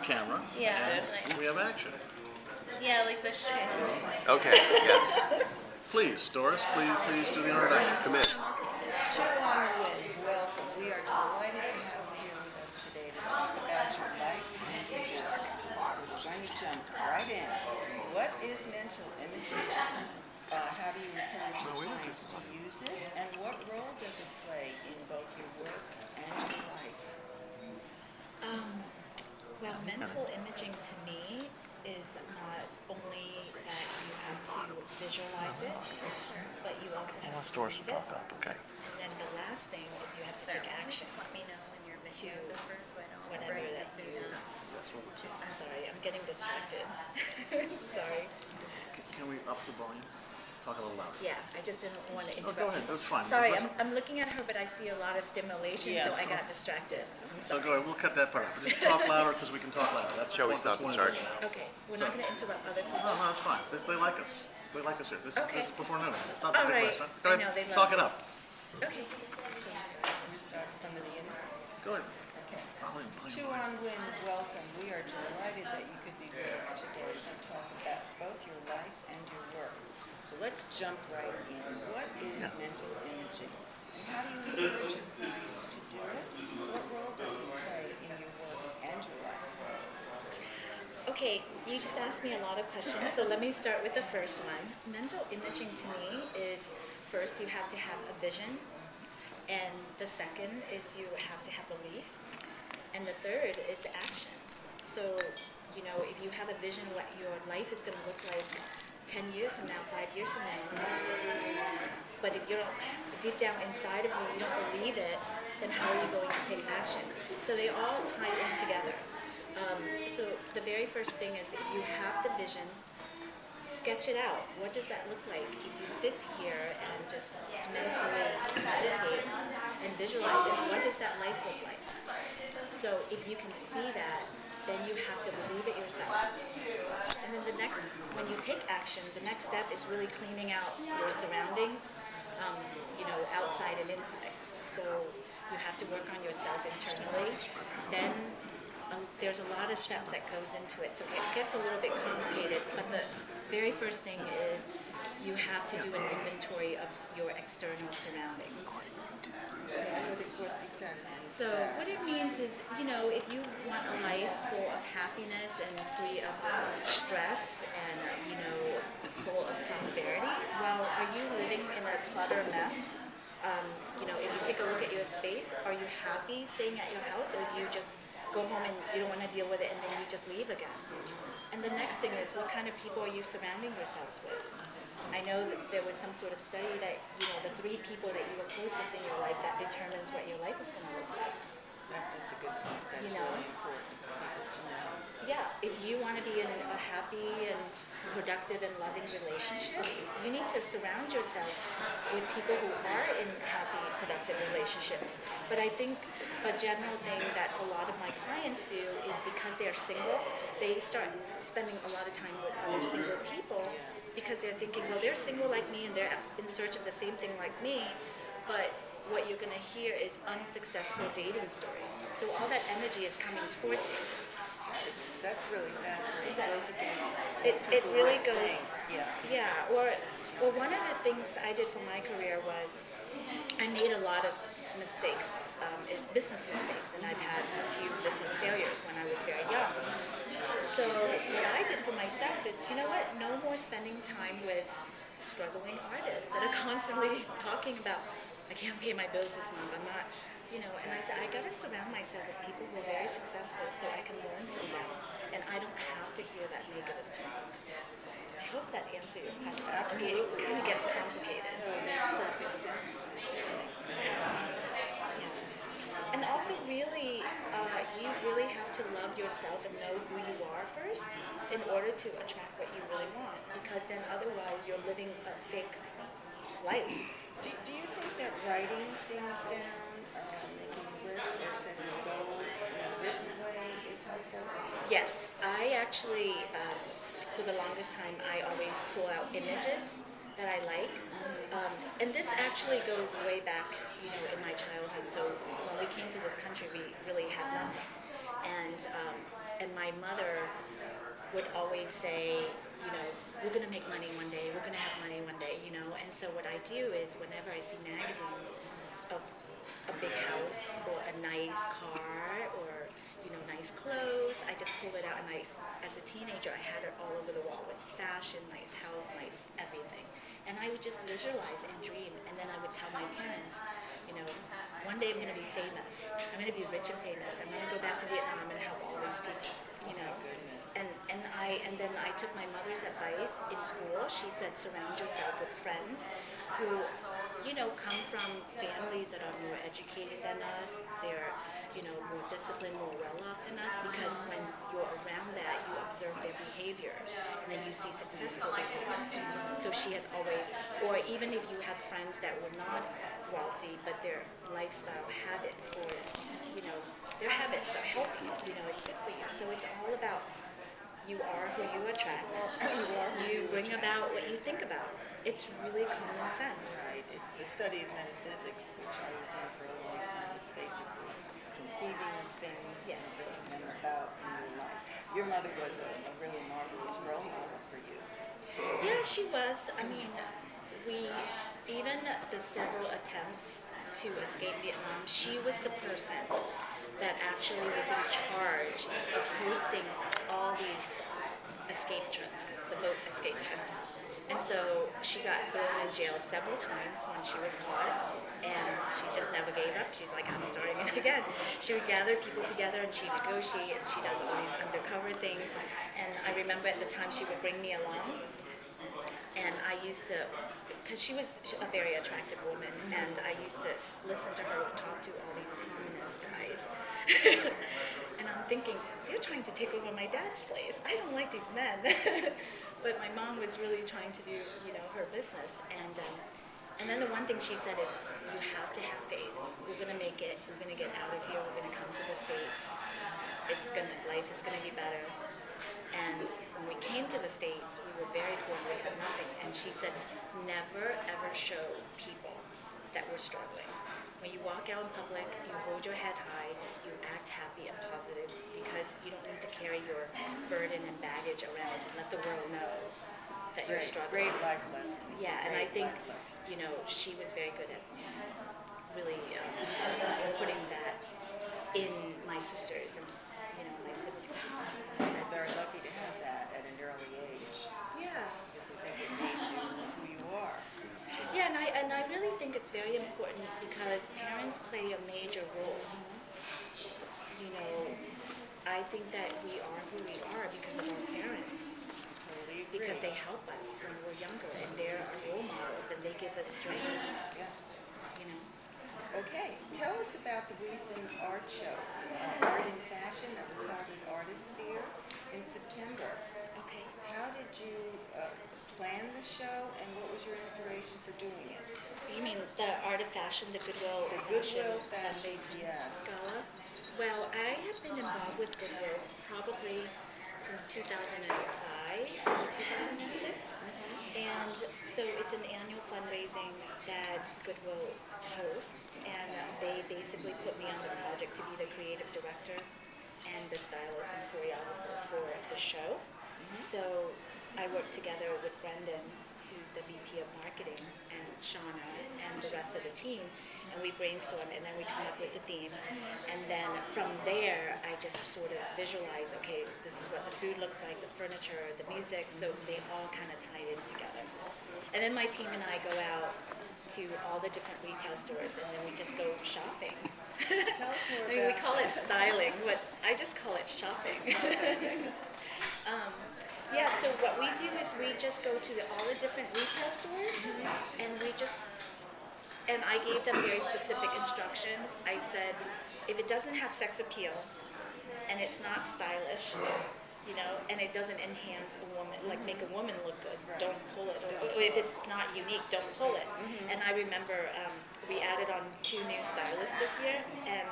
camera. Yeah, And like- we have action. Yeah, like the show. Okay, yes. Please, Doris, please do the introduction. Commit. Chihuahua Win, welcome. We are delighted to have you here with us today to talk about your life and your work. So we're going to jump right in. What is mental imaging? How do you encourage your clients to use it? And what role does it play in both your work and your life? Well, mental imaging to me is not only that you have to visualize it, but you also have to Doris believe will it. talk up, okay. And then the last thing is you have to take action. Just let me know when your video is over so I don't Whatever break that the you- food too I'm fast. sorry, I'm getting distracted. Sorry. Can we up the volume? Talk a little louder. Yeah, I just didn't want to Oh, interrupt. go ahead, that's fine. Sorry, Let's- I'm looking at her, but I see a lot of stimulation, Yeah. so I got distracted. I'm So sorry. go ahead, we'll cut that part out. But just talk louder because we can talk louder. That's Shall we what this stop and one start? is now. Okay, we're So- not going to interrupt other people. No, that's fine. They like us. They like us here. This Okay. is before noon. It's not a All big right. restaurant. Go I ahead, know, they love talk it this. up. Okay. So you start. You start from the beginning? Go ahead. Okay. Volume. Chihuahua Win, welcome. We are delighted that you could be with us today to talk about both your life and your work. So let's jump right in. What is mental imaging? And how do you encourage your clients to do it? What role does it play in your work and your life? Okay, you just asked me a lot of questions, so let me start with the first one. Mental imaging to me is first you have to have a vision, and the second is you have to have belief, and the third is actions. So, you know, if you have a vision what your life is going to look like 10 years from now, 5 years from now, but if you don't, deep down inside of you, you don't believe it, then how are you going to take action? So they all tie in together. So the very first thing is if you have the vision, sketch it out. What does that look like? If you sit here and just mentally meditate and visualize it, what does that life look like? So if you can see that, then you have to believe it yourself. And then the next, when you take action, the next step is really cleaning out your surroundings, you know, outside and inside. So you have to work on yourself internally. Then there's a lot of steps that goes into it, so it gets a little bit complicated. But the very first thing is you have to do an inventory of your external surroundings. What exactly is So that? what it means is, you know, if you want a life full of happiness and free of stress and, you know, full of prosperity, well, are you living in a clutter mess? You know, if you take a look at your space, are you happy staying at your house, or do you just go home and you don't want to deal with it and then you just leave again? And the next thing is, what kind of people are you surrounding yourselves with? I know that there was some sort of study that, you know, the 3 people that you were closest in your life, that determines what your life is going to look like. That's a good point. That's You know? really important for people to know. Yeah, if you want to be in a happy and productive and loving relationship, you need to surround yourself with people who are in happy, productive relationships. But I think a general thing that a lot of my clients do is because they're single, they start spending a lot of time with other single people because they're thinking, well, they're single like me and they're in search of the same thing like me. But what you're going to hear is unsuccessful dating stories. So all that energy is coming towards you. That's really fascinating. It goes against It people really might goes. think. Yeah. Yeah, or one of the things I did for my career was I made a lot of mistakes, business mistakes, and I've had a few business failures when I was very young. So what I did for myself is, you know what, no more spending time with struggling artists that are constantly talking about, I can't pay my bills this month, I'm not, you know, and I said, I gotta surround myself with people who are very successful so I can learn from them, and I don't have to hear that negative talk. I hope that answered your question. Absolutely. It kind of gets complicated. No, it makes perfect sense. It makes perfect sense. And also really, you really have to love yourself and know who you are first in order to attract what you really want, because then otherwise you're living a fake life. Do you think that writing things down, making lists or setting goals in a written way is helpful? Yes, I actually, for the longest time, I always pull out images that I like. And this actually goes way back, you know, in my childhood. So when we came to this country, we really had nothing. And And my mother would always say, you know, we're gonna make money one day, we're gonna have money one day, you know. And so what I do is whenever I see magazines of a big house or a nice car or, you know, nice clothes, I just pull it out and as a teenager, I had it all over the wall with fashion, nice house, nice everything. And I would just visualize and dream, and then I would tell my parents, you know, one day I'm gonna be famous, I'm gonna be rich and famous, I'm gonna go back to Vietnam and help all these people, you know. And then I took my mother's advice in school. She said, surround yourself with friends who, you know, come from families that are more educated than us. They're, you know, more disciplined, more well-off than us, because when you're around that, you observe their behavior, and then you see successful behavior. So she had always, or even if you had friends that were not wealthy, but their lifestyle habits, or, you know, their habits are healthy, you know, it's good for you. So it's all about you are who you attract. You bring about what you think about. It's really common sense. Right, it's the study of metaphysics, which I was in for a long time. It's basically conceiving of things Yes. and bringing them about in your life. Your mother was a really marvelous role model for you. Yeah, she was. I mean, even the several attempts to escape Vietnam, she was the person that actually was in charge of hosting all these escape trips, the boat escape trips. And so she got thrown in jail several times when she was caught, and she just never gave up. She's like, I'm starting it again. She would gather people together and she negotiate, and she does all these undercover things. And I remember at the time she would bring me along, and I used to, because she was a very attractive woman, and I used to listen to her talk to all these communist guys. And I'm thinking, they're trying to take over my dad's place. I don't like these men. But my mom was really trying to do, you know, her business. And then the one thing she said is, you have to have faith. We're gonna make it. We're gonna get out of here. We're gonna come to the States. Life is gonna be better. And when we came to the States, we were very poor. We had nothing. And she said, never ever show people that we're struggling. When you walk out in public, you hold your head high, you act happy and positive, because you don't need to carry your burden and baggage around and let the world know that you're struggling. Great life lessons. Yeah, and I Great think, life lessons. you know, she was very good at really putting that in my sisters and, you know, my siblings. You're very lucky to have that at an early age, Yeah. because I think it made you who you are. Yeah, and I really think it's very important because parents play a major role. You know, I think that we are who we are because of our parents, Totally agree. because they help us when we're younger, and they're our role models, and they give us strength, Yes. you know. Okay, tell us about the recent art show, Art in Fashion, that was held at Artisphere in September. Okay. How did you plan the show, and what was your inspiration for doing it? You mean the Art of Fashion, the Goodwill The Goodwill Fashion Fashion, Fundraising yes. Gala? Well, I have been involved with Goodwill probably since 2005 or 2006. And so it's an annual fundraising that Goodwill hosts, and they basically put me on the project to be the creative director and the stylist and choreographer for the show. So I work together with Brendan, who's the VP of Marketing, and Shauna, and the rest of the team, and we brainstorm, and then we come up with a theme. And then from there, I just sort of visualize, okay, this is what the food looks like, the furniture, the music, so they all kind of tie in together. And then my team and I go out to all the different retail stores, and then we just go shopping. Tell us more I mean, we about call it styling, but I just call it shopping. Yeah, so what we do is we just go to all the different retail stores, and and I gave them very specific instructions. I said, if it doesn't have sex appeal, and it's not stylish, you know, and it doesn't enhance a woman, like make a woman look good, don't pull it. Or if it's not unique, don't pull it. And I remember we added on 2 new stylists this year, and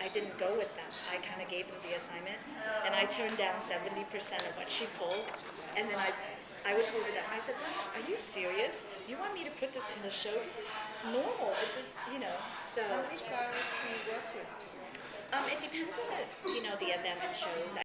I didn't go with them. I kind of gave them the assignment, and I turned down 70% of what she pulled, and then I would hold it up. I said, "Are you serious? You want me to put this in the show? This is normal. It just, you know." So How many stylists do you work with? it depends on the, you know, the event and shows.